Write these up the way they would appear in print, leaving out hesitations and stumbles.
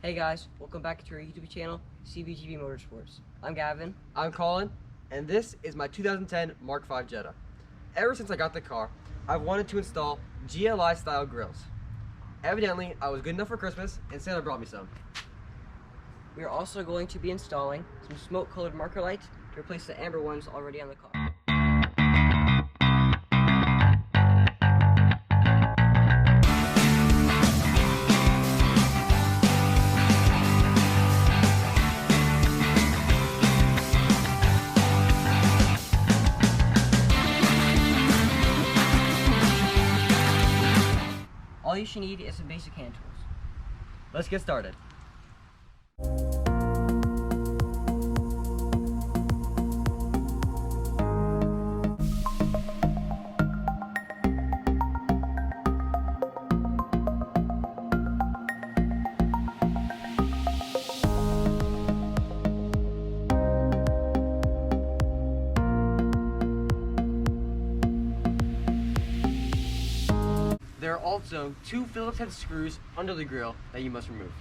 Hey guys, welcome back to our YouTube channel, CBGB Motorsports. I'm Gavin. I'm Colin, and this is my 2010 Mk5 Jetta. Ever since I got the car, I've wanted to install GLI style grills. Evidently, I was good enough for Christmas, and Santa brought me some. We are also going to be installing some smoke-colored marker lights to replace the amber ones already on the car. All you should need is some basic hand tools. Let's get started. There are also two Phillips head screws under the grill that you must remove.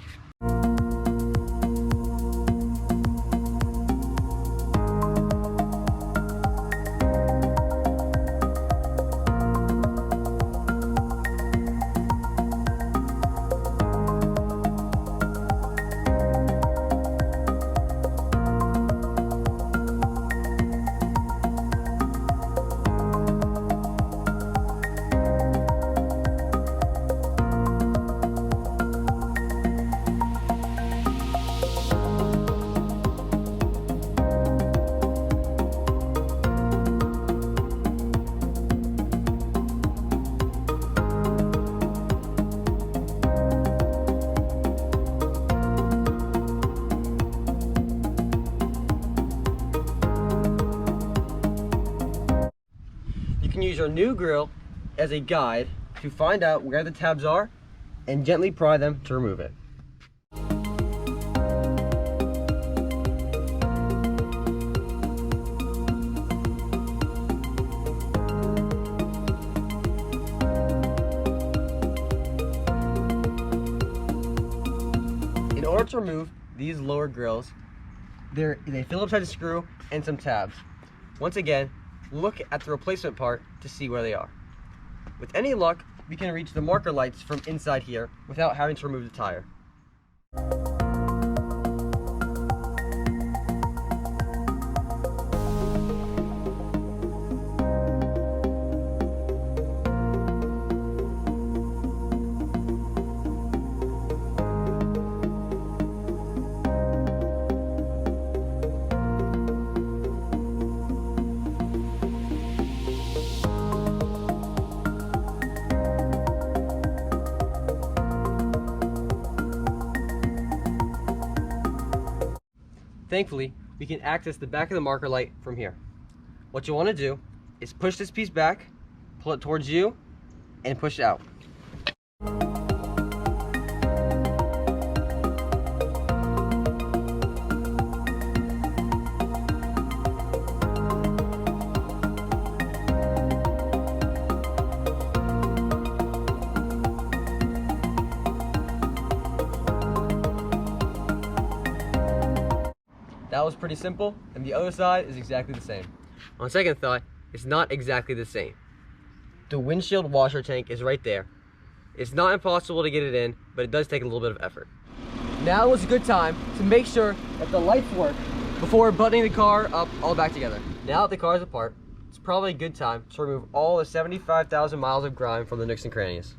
You can use your new grill as a guide to find out where the tabs are and gently pry them to remove it. In order to remove these lower grills, there is a Phillips head screw and some tabs. Once again, look at the replacement part to see where they are. With any luck, we can reach the marker lights from inside here without having to remove the tire. Thankfully, we can access the back of the marker light from here. What you want to do is push this piece back, pull it towards you, and push it out. That was pretty simple, and the other side is exactly the same. On second thought, it's not exactly the same. The windshield washer tank is right there. It's not impossible to get it in, but it does take a little bit of effort. Now is a good time to make sure that the lights work before buttoning the car up all back together. Now that the car is apart, it's probably a good time to remove all the 75,000 miles of grime from the nooks and crannies.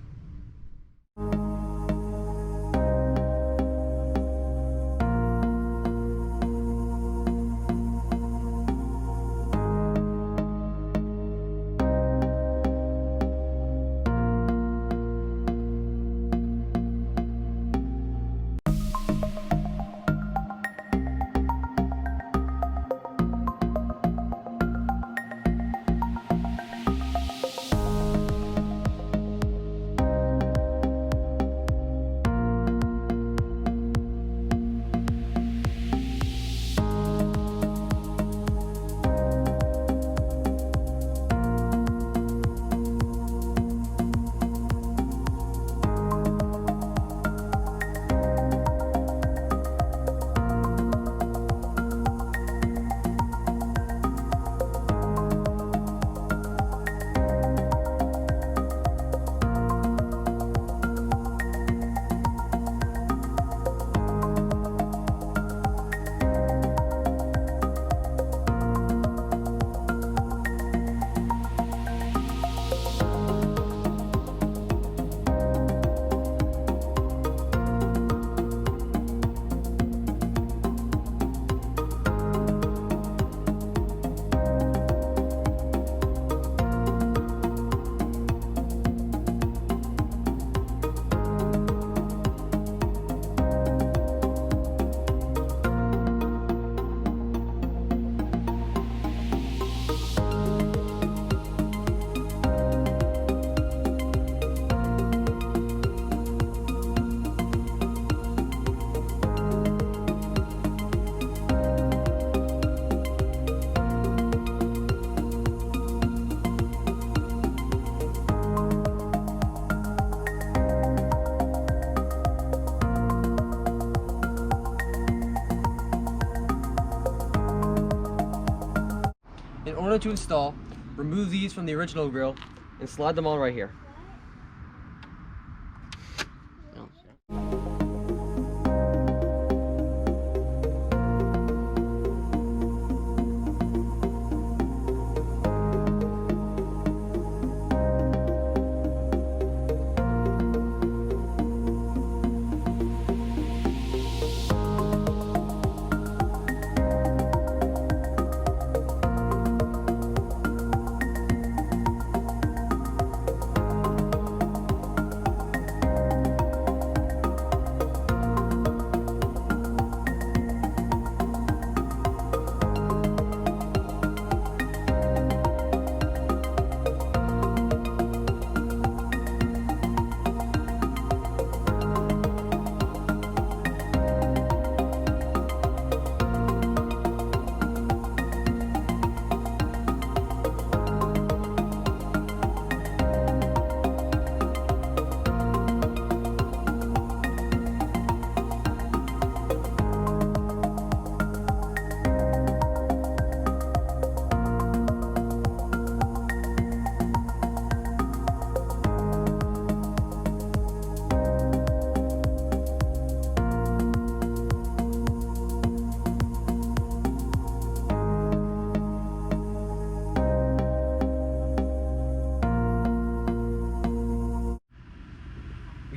order to install, remove these from the original grill and slide them on right here.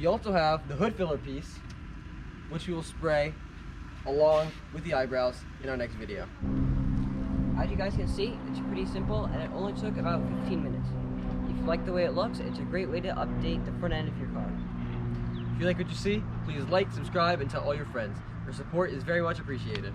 We also have the hood filler piece, which we will spray along with the eyebrows in our next video. As you guys can see, it's pretty simple and it only took about 15 minutes. If you like the way it looks, it's a great way to update the front end of your car. If you like what you see, please like, subscribe, and tell all your friends. Your support is very much appreciated.